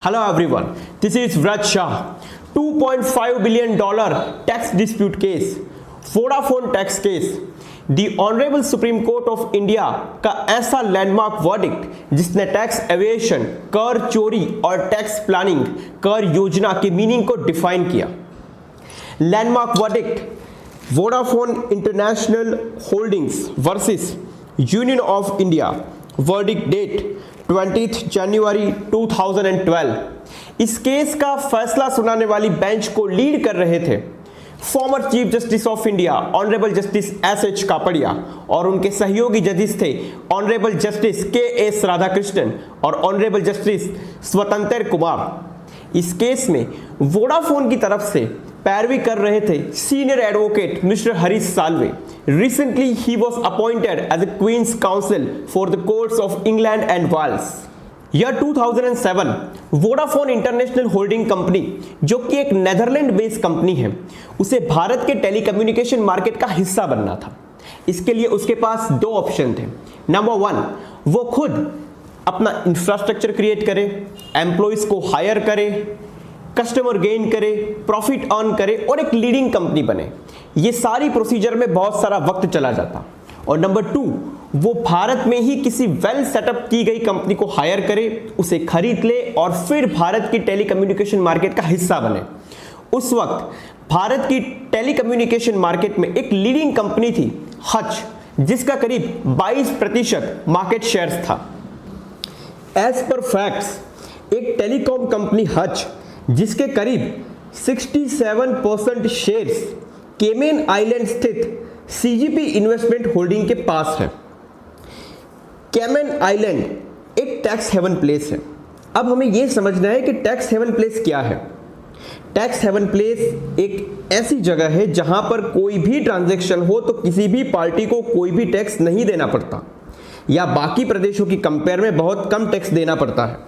Hello everyone, this is Vraj Shah. $2.5 billion tax dispute case, Vodafone tax case. The Honorable Supreme Court of India का ऐसा landmark verdict जिसने tax aviation, कर चोरी और tax planning, कर योजना के मीनिंग को डिफाइन किया. Landmark verdict Vodafone International Holdings versus Union of India. Verdict date 20 January 2012. इस केस का फैसला सुनाने वाली बेंच को लीड कर रहे थे former chief justice of India honourable justice S H. Kapadia और उनके सहयोगी जजेस थे ऑनरेबल जस्टिस के.एस. राधाकृष्णन और ऑनरेबल जस्टिस स्वतंत्र कुमार. इस केस में वोडाफोन की तरफ से पैरवी कर रहे थे senior advocate mister Harish Salve. Recently, he was appointed as a Queen's Counsel for the courts of England and Wales. Year 2007, Vodafone international holding company जो कि एक नेदरलैंड बेस्ड कंपनी है, उसे भारत के टेलीकम्युनिकेशन मार्केट का हिस्सा बनना था. इसके लिए उसके पास दो ऑप्शन थे. नंबर 1, वो खुद अपना इंफ्रास्ट्रक्चर क्रिएट करे, एम्प्लॉइज को हायर करे, कस्टमर गेन करे, प्रॉफिट अर्न करे और एक लीडिंग कंपनी बने. ये सारी प्रोसीजर में बहुत सारा वक्त चला जाता. और नंबर 2, वो भारत में ही किसी वेल सेटअप की गई कंपनी को हायर करे, उसे खरीद ले और फिर भारत की टेलीकम्युनिकेशन मार्केट का हिस्सा बने. उस वक्त भारत की टेलीकम्युनिकेशन मार्केट में एक लीडिंग कंपनी थी हच, जिसका करीब 22% मार्केट शेयर्स था. एज पर फैक्ट्स, एक टेलीकॉम कंपनी हच जिसके करीब 67% शेयर्स केमेन आइलैंड स्थित सीजीपी इन्वेस्टमेंट होल्डिंग के पास है. केमेन आइलैंड एक टैक्स हेवन प्लेस है. अब हमें यह समझना है कि टैक्स हेवन प्लेस क्या है. टैक्स हेवन प्लेस एक ऐसी जगह है जहां पर कोई भी ट्रांजैक्शन हो तो किसी भी पार्टी को कोई भी टैक्स नहीं देना पड़ता या बाकी प्रदेशों की कंपेयर में बहुत कम टैक्स देना पड़ता है.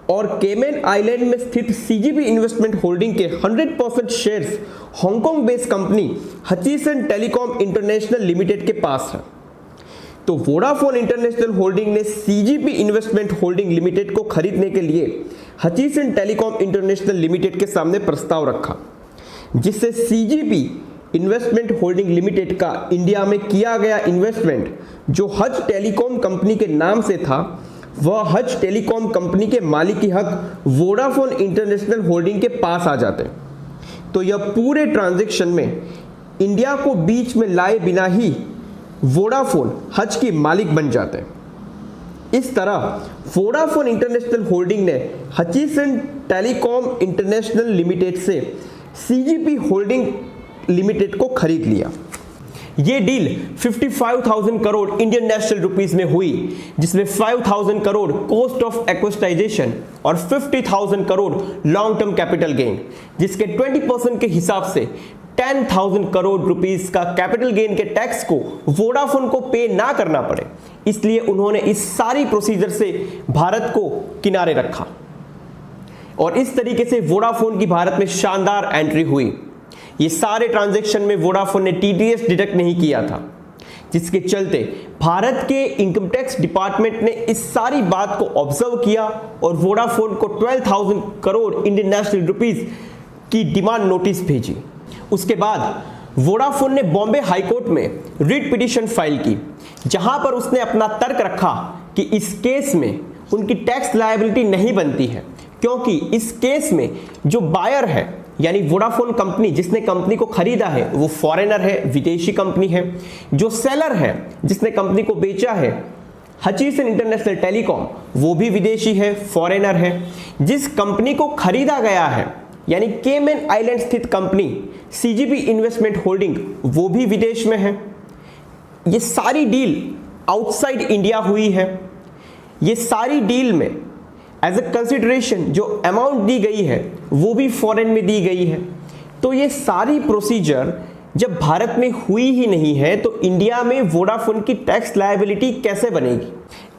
और केमेन आइलैंड में स्थित सीजीपी इन्वेस्टमेंट होल्डिंग के 100% shares Hong Kong based company Hutchison telecom international limited के पास है. तो वोडाफोन इंटरनेशनल होल्डिंग ने सीजीपी इन्वेस्टमेंट होल्डिंग लिमिटेड को खरीदने के लिए हचिसन टेलीकॉम इंटरनेशनल लिमिटेड के सामने प्रस्ताव रखा, जिससे सीजीपी इन्वेस्टमेंट होल्डिंग लिमिटेड का इंडिया में किया गया इन्वेस्टमेंट जो हच टेलीकॉम कंपनी के नाम से था, वह हच टेलीकॉम कंपनी के मालिकी हक वोडाफोन इंटरनेशनल होल्डिंग के पास आ जाते. तो यह पूरे ट्रांजैक्शन में इंडिया को बीच में लाए बिना ही वोडाफोन हच की मालिक बन जाते. इस तरह वोडाफोन इंटरनेशनल होल्डिंग ने हचिसन टेलीकॉम इंटरनेशनल लिमिटेड से सीजीपी होल्डिंग लिमिटेड को खरीद लिया. ये deal 55,000 crore Indian national rupees में हुई, जिसमें 5,000 करोड़ कॉस्ट ऑफ एक्विजिशन और 50,000 crore long term capital gain, जिसके 20% के हिसाब से 10,000 करोड़ रुपीस का कैपिटल गेन के टैक्स को वोडाफोन को पे ना करना पड़े. इसलिए उन्होंने इस सारी प्रोसीजर से भारत को किनारे रखा और इस तरीके से वोडाफोन की भारत में शानदार एंट्री हुई. ये सारे ट्रांजैक्शन में वोडाफोन ने टीडीएस डिडक्ट नहीं किया था, जिसके चलते भारत के इनकम टैक्स डिपार्टमेंट ने इस सारी बात को ऑब्जर्व किया और वोडाफोन को 12,000 करोड़ इंडियन नेशनल रुपीस की डिमांड नोटिस भेजी. उसके बाद वोडाफोन ने बॉम्बे हाईकोर्ट में रिट पिटीशन फाइल की, जहां पर उसने अपना तर्क रखा कि इस केस में उनकी टैक्स लायबिलिटी नहीं बनती है, क्योंकि इस केस में जो बायर है यानी वोडाफोन कंपनी जिसने कंपनी को खरीदा है वो फॉरेनर है, विदेशी कंपनी है. जो सेलर है जिसने कंपनी को बेचा है हचिसन इंटरनेशनल टेलीकॉम, वो भी विदेशी है, फॉरेनर है. जिस कंपनी को खरीदा गया है यानी केमेन आइलैंड स्थित कंपनी सीजीपी इन्वेस्टमेंट होल्डिंग, वो भी विदेश में है. ये सारी डील आउटसाइड इंडिया हुई है. ये सारी डील में एज अ कंसिडरेशन जो अमाउंट दी गई है वो भी फॉरेन में दी गई है. तो ये सारी प्रोसीजर जब भारत में हुई ही नहीं है तो इंडिया में वोडाफोन की टैक्स लायबिलिटी कैसे बनेगी.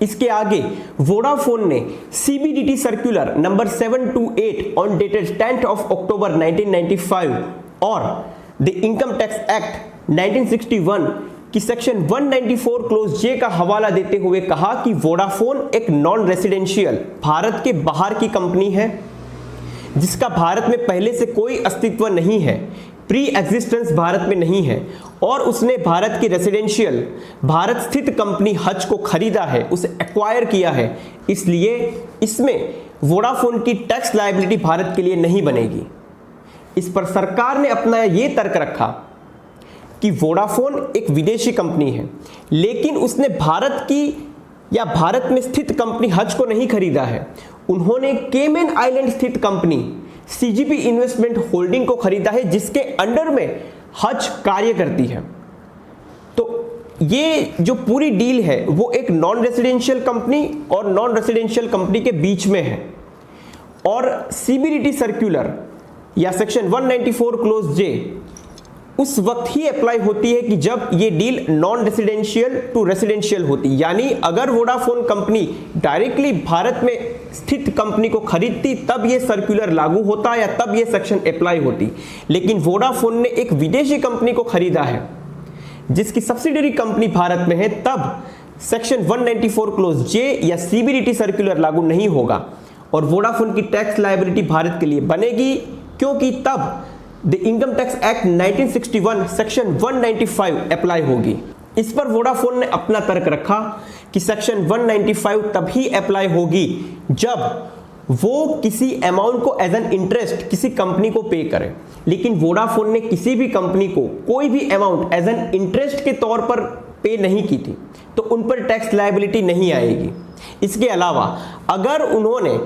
इसके आगे वोडाफोन ने CBDT circular number 728 on dated 10th of October 1995 और द इनकम टैक्स एक्ट 1961 कि सेक्शन 194 क्लोज जे का हवाला देते हुए कहा कि वोडाफोन एक नॉन रेसिडेंशियल भारत के बाहर की कंपनी है जिसका भारत में पहले से कोई अस्तित्व नहीं है, प्री एग्जिस्टेंस भारत में नहीं है, और उसने भारत की रेसिडेंशियल भारत स्थित कंपनी हज को खरीदा है, उसे एक्वायर किया है, इसलिए इसमें वोडाफोन की टैक्स लायबिलिटी भारत के लिए नहीं बनेगी। इस पर सरकार ने अपना ये तर्क रखा कि वोडाफोन एक विदेशी कंपनी है, लेकिन उसने भारत की या भारत में स्थित कंपनी हज को नहीं खरीदा है, उन्होंने केमन आइलैंड स्थित कंपनी सीजीपी इन्वेस्टमेंट होल्डिंग को खरीदा है जिसके अंडर में हज कार्य करती है। तो ये जो पूरी डील है वो एक नॉन रेसिडेंशियल कंपनी और नॉन रेसिडेंशियल कंपनी के बीच में है, और सीबीडीटी सर्कुलर या सेक्शन 194 क्लोज जे उस वक्त ही अप्लाई होती है कि जब ये deal non residential to residential होती, यानी अगर वोडाफोन कंपनी डायरेक्टली भारत में स्थित कंपनी को खरीदती तब ये सर्कुलर लागू होता या तब ये सेक्शन अप्लाई होती, लेकिन वोडाफोन ने एक विदेशी कंपनी को खरीदा है जिसकी सब्सिडरी कंपनी भारत में है, तब सेक्शन 194 क्लोज जे या सीबीडीटी सर्कुलर लागू नहीं होगा और वोडाफोन की टैक्स लायबिलिटी भारत के लिए बनेगी, क्योंकि तब the income tax act 1961 section 195 apply होगी। इस पर वोडाफोन ने अपना तर्क रखा कि सेक्शन 195 तभी अप्लाई होगी जब वो किसी अमाउंट को एज एन इंटरेस्ट किसी कंपनी को पे करे, लेकिन वोडाफोन ने किसी भी कंपनी को कोई भी अमाउंट एज एन इंटरेस्ट के तौर पर पे नहीं की थी, तो उन पर टैक्स लायबिलिटी नहीं आएगी। इसके अलावा अगर उन्होंने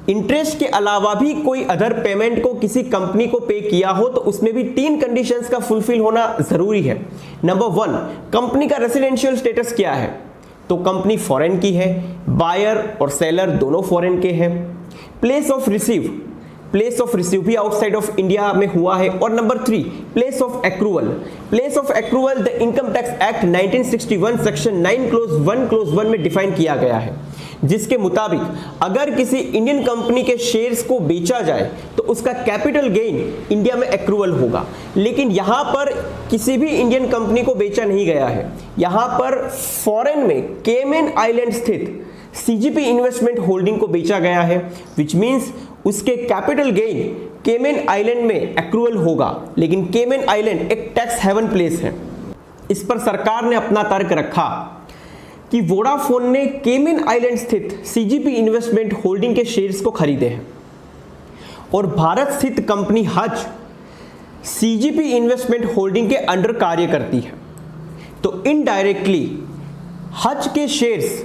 इंटरेस्ट के अलावा भी कोई अदर पेमेंट को किसी कंपनी को पे किया हो तो उसमें भी 3 कंडीशंस का फुलफिल होना जरूरी है। नंबर 1, कंपनी का रेसिडेंशियल स्टेटस क्या है, तो कंपनी फॉरेन की है, बायर और सेलर दोनों फॉरेन के हैं, प्लेस ऑफ रिसीव भी आउटसाइड ऑफ इंडिया में हुआ है, और number 3, place of accrual the income tax act 1961 section 9 close 1 में डिफाइन किया गया है, जिसके मुताबिक अगर किसी इंडियन कंपनी के शेयर्स को बेचा जाए तो उसका कैपिटल गेन इंडिया में एक्रूवल होगा, लेकिन यहां पर किसी भी इंडियन कंपनी को बेचा नहीं गया है, यहां पर फॉरेन में केमन आइलैंड स्थित सीजीपी इन्वेस्टमेंट होल्डिंग को बेचा गया है, विच मींस उसके कैपिटल गेन केमन आइलैंड में एक्रूवल होगा, लेकिन केमन आइलैंड एक टैक्स हेवन प्लेस है। इस पर सरकार ने अपना तर्क रखा कि वोडाफोन ने केमन आइलैंड स्थित सीजीपी इन्वेस्टमेंट होल्डिंग के शेयर्स को खरीदे हैं और भारत स्थित कंपनी हज सीजीपी इन्वेस्टमेंट होल्डिंग के अंडर कार्य करती है, तो इनडायरेक्टली हज के शेयर्स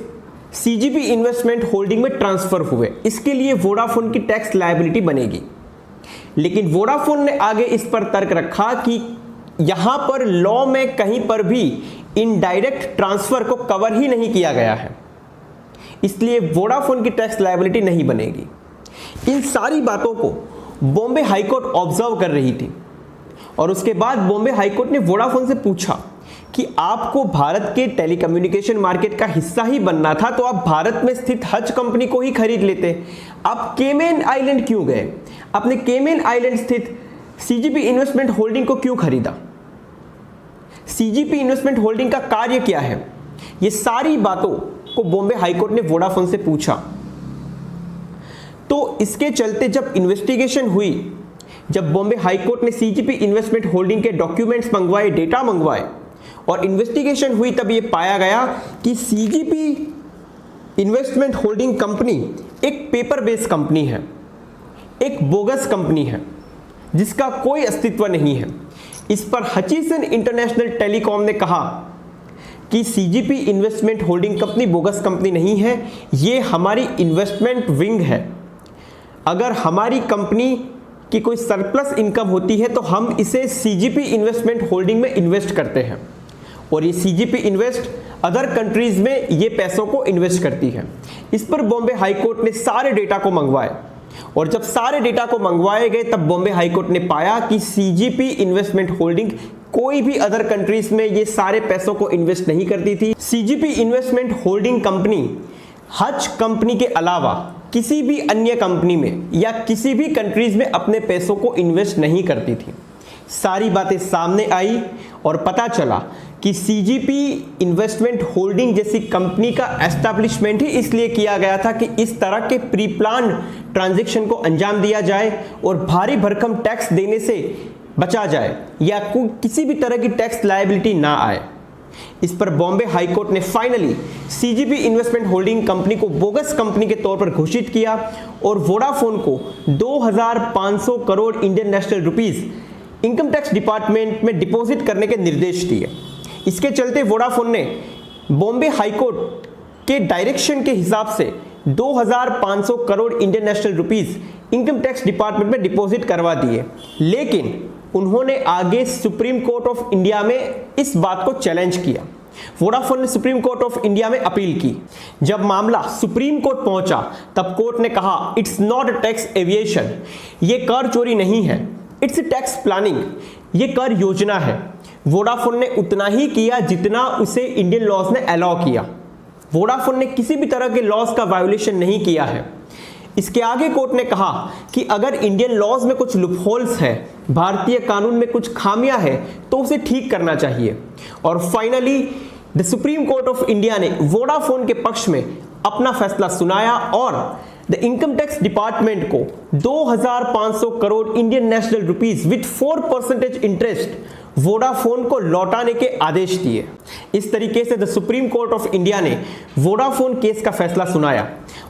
सीजीपी इन्वेस्टमेंट होल्डिंग में ट्रांसफर हुए, इसके लिए वोडाफोन की टैक्स लायबिलिटी बनेगी। लेकिन वोडाफोन ने आगे इस पर तर्क रखा कि यहां पर लॉ में कहीं पर भी इनडायरेक्ट ट्रांसफर को कवर ही नहीं किया गया है, इसलिए वोडाफोन की टैक्स लायबिलिटी नहीं बनेगी। इन सारी बातों को बॉम्बे हाईकोर्ट ऑब्जर्व कर रही थी और उसके बाद बॉम्बे हाईकोर्ट ने वोडाफोन से पूछा कि आपको भारत के टेलीकम्युनिकेशन मार्केट का हिस्सा ही बनना था तो आप भारत में स्थित हज कंपनी को ही खरीद लेते, आप केमन आइलैंड क्यों गए, आपने केमन आइलैंड स्थित सीजीपी इन्वेस्टमेंट होल्डिंग को क्यों खरीदा, सीजीपी इन्वेस्टमेंट होल्डिंग का कार्य क्या है, ये सारी बातों को बॉम्बे हाईकोर्ट ने वोडाफोन से पूछा। तो इसके चलते जब इन्वेस्टिगेशन हुई, जब बॉम्बे हाईकोर्ट ने सीजीपी इन्वेस्टमेंट होल्डिंग के डॉक्यूमेंट्स मंगवाए, डेटा मंगवाए और इन्वेस्टिगेशन हुई, तब ये पाया गया कि सीजीपी इन्वेस्टमेंट होल्डिंग कंपनी एक पेपर बेस्ड कंपनी है, एक बोगस कंपनी है जिसका कोई अस्तित्व नहीं है। इस पर हचिसन इंटरनेशनल टेलीकॉम ने कहा कि CGP investment holding company bogus company नहीं है, ये हमारी इन्वेस्टमेंट विंग है। अगर हमारी कंपनी की कोई सरप्लस इनकम होती है तो हम इसे सीजीपी इन्वेस्टमेंट होल्डिंग में इन्वेस्ट करते हैं और ये सीजीपी इन्वेस्ट अदर कंट्रीज में ये पैसों को इन्वेस्ट करती है। इस पर बॉम्बे हाईकोर्ट ने सारे डेटा को मंगवाए और जब सारे डेटा को मंगवाए गए तब बॉम्बे हाईकोर्ट ने पाया कि सीजीपी इन्वेस्टमेंट होल्डिंग कोई भी अदर कंट्रीज में ये सारे पैसों को इन्वेस्ट नहीं करती थी। सीजीपी इन्वेस्टमेंट होल्डिंग कंपनी हज कंपनी के अलावा किसी भी अन्य कंपनी में या किसी भी कंट्रीज में अपने पैसों को इन्वेस्ट नहीं करती थी। सारी बातें सामने आई और पता चला कि सीजीपी इन्वेस्टमेंट होल्डिंग जैसी कंपनी का एस्टैब्लिशमेंट ही इसलिए किया गया था कि इस तरह के प्री प्लान ट्रांजैक्शन को अंजाम दिया जाए और भारी भरकम टैक्स देने से बचा जाए या किसी भी तरह की टैक्स लायबिलिटी ना आए। इस पर बॉम्बे हाई कोर्ट ने finally CGP investment holding company को बोगस कंपनी के तौर पर घोषित किया और वोडाफोन को 2500 crore Indian national rupees income tax department में डिपॉजिट करने के निर्देश दिए। इसके चलते वोडाफोन ने बॉम्बे हाई कोर्ट के डायरेक्शन के हिसाब से 2500 crore Indian national rupees income tax department में डिपॉजिट करवा दिए, लेकिन उन्होंने आगे सुप्रीम कोर्ट ऑफ इंडिया में इस बात को चैलेंज किया। वोडाफोन ने सुप्रीम कोर्ट ऑफ इंडिया में अपील की। जब मामला सुप्रीम कोर्ट पहुंचा तब कोर्ट ने कहा इट्स नॉट टैक्स एविएशन, ये कर चोरी नहीं है, इट्स टैक्स प्लानिंग, ये कर योजना है। वोडाफोन ने उतना ही किया जितना उसे इंडियन लॉज ने अलाउ किया। वोडाफोन ने किसी भी तरह के लॉज का वायोलेशन नहीं किया है। इसके आगे कोर्ट ने कहा कि अगर इंडियन लॉज में कुछ लूपहोल्स है, भारतीय कानून में कुछ खामियां हैं, तो उसे ठीक करना चाहिए। और finally the supreme court of India ने वोडाफोन के पक्ष में अपना फैसला सुनाया और द इनकम टैक्स डिपार्टमेंट को 2500 crore Indian national rupees with 4% interest Vodafone को लौटाने के आदेश दिए। इस तरीके से the supreme court of India ने वोडाफोन केस का फैसला सुनाया।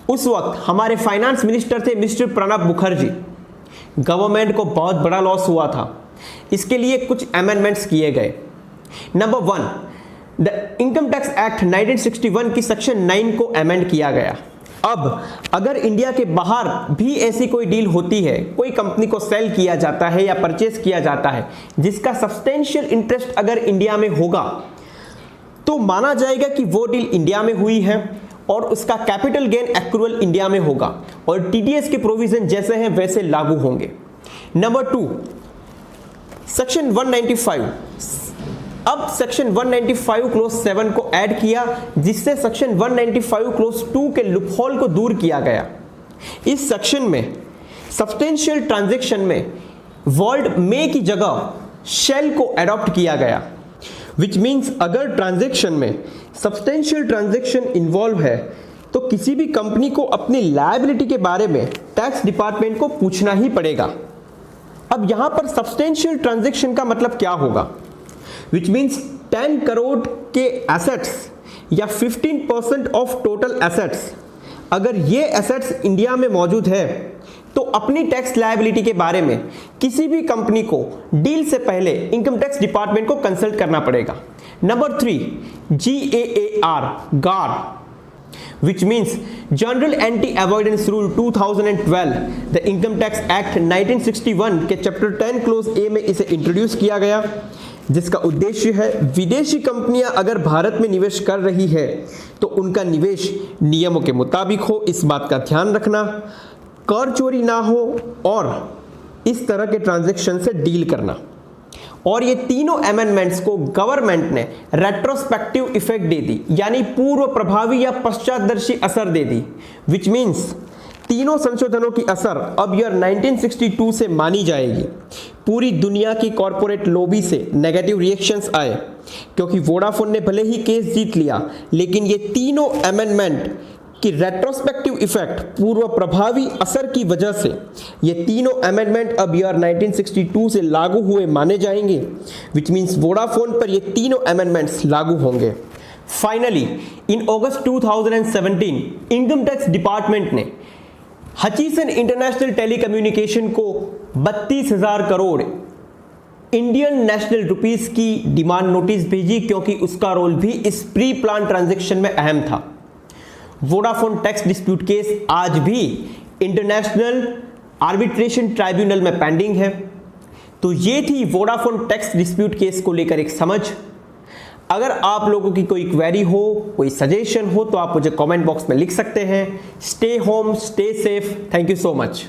उस वक्त हमारे फाइनेंस मिनिस्टर थे मिस्टर प्रणब मुखर्जी। गवर्नमेंट को बहुत बड़ा लॉस हुआ था, इसके लिए कुछ अमेंडमेंट्स किए गए। Number 1, the income tax act 1961 की सेक्शन 9 को अमेंड किया गया। अब अगर इंडिया के बाहर भी ऐसी कोई डील होती है, कोई कंपनी को सेल किया जाता है या परचेस किया जाता है जिसका सब्सटेंशियल इंटरेस्ट अगर इंडिया में होगा, तो माना जाएगा कि वो डील इंडिया में हुई है और उसका कैपिटल गेन एक्रूअल इंडिया में होगा और टीडीएस के प्रोविजन जैसे हैं वैसे लागू होंगे। Number 2, section 195। अब सेक्शन 195 क्लोज 7 को ऐड किया, जिससे सेक्शन 195 क्लोज 2 के लूपहोल को दूर किया गया। इस सेक्शन में सब्सटेंशियल ट्रांजैक्शन में वर्ड में की जगह शेल को अडॉप्ट किया गया, विच मीन्स अगर ट्रांजैक्शन में सब्सटेंशियल ट्रांजैक्शन इन्वॉल्व है तो किसी भी कंपनी को अपनी लायबिलिटी के बारे में टैक्स डिपार्टमेंट को पूछना ही पड़ेगा। अब यहां पर सब्सटेंशियल ट्रांजैक्शन का मतलब क्या होगा, विच मीन्स 10 करोड़ के एसेट्स या 15% ऑफ टोटल एसेट्स, अगर ये एसेट्स इंडिया में मौजूद है तो अपनी टैक्स लायबिलिटी के बारे में किसी भी कंपनी को डील से पहले इनकम टैक्स डिपार्टमेंट को कंसल्ट करना पड़ेगा। Number 3, GAAR, which means General Anti-Avoidance Rule 2012, the income tax act 1961 के चैप्टर 10 क्लोज ए में इसे इंट्रोड्यूस किया गया, जिसका उद्देश्य है विदेशी कंपनियां अगर भारत में निवेश कर रही है तो उनका निवेश नियमों के मुताबिक हो, इस बात का ध्यान रखना, कर चोरी ना हो और इस तरह के ट्रांजैक्शन से डील करना। और ये तीनों अमेंडमेंट्स को गवर्नमेंट ने रेट्रोस्पेक्टिव इफेक्ट दे दी, यानी पूर्व प्रभावी या पश्चातदर्शी असर दे दी, विच मीन्स तीनों संशोधनों की असर अब ईयर 1962 से मानी जाएगी। पूरी दुनिया की कॉरपोरेट लॉबी से नेगेटिव रिएक्शंस आए, क्योंकि वोडाफोन ने भले ही केस जीत लिया, लेकिन ये तीनों अमेंडमेंट की रेट्रोस्पेक्टिव इफेक्ट, पूर्व प्रभावी असर की वजह से ये तीनों अमेंडमेंट अब ईयर 1962 से लागू हुए माने जाएंगे, विच मीन्स वोडाफोन पर ये तीनों अमेंडमेंट्स लागू होंगे। Finally in August 2017 income tax department ने हचीसन इंटरनेशनल टेलीकम्युनिकेशन को 32,000 करोड़ इंडियन नेशनल रुपीस की डिमांड नोटिस भेजी, क्योंकि उसका रोल भी इस प्री प्लान ट्रांजैक्शन में अहम था। वोडाफोन टैक्स डिस्प्यूट केस आज भी इंटरनेशनल आर्बिट्रेशन ट्राइब्यूनल में पेंडिंग है। तो ये थी वोडाफोन टैक्स डिस्प्यूट केस को लेकर एक समझ। अगर आप लोगों की कोई क्वेरी हो, कोई सजेशन हो, तो आप मुझे कमेंट बॉक्स में लिख सकते हैं। Stay home, stay safe. Thank you so much.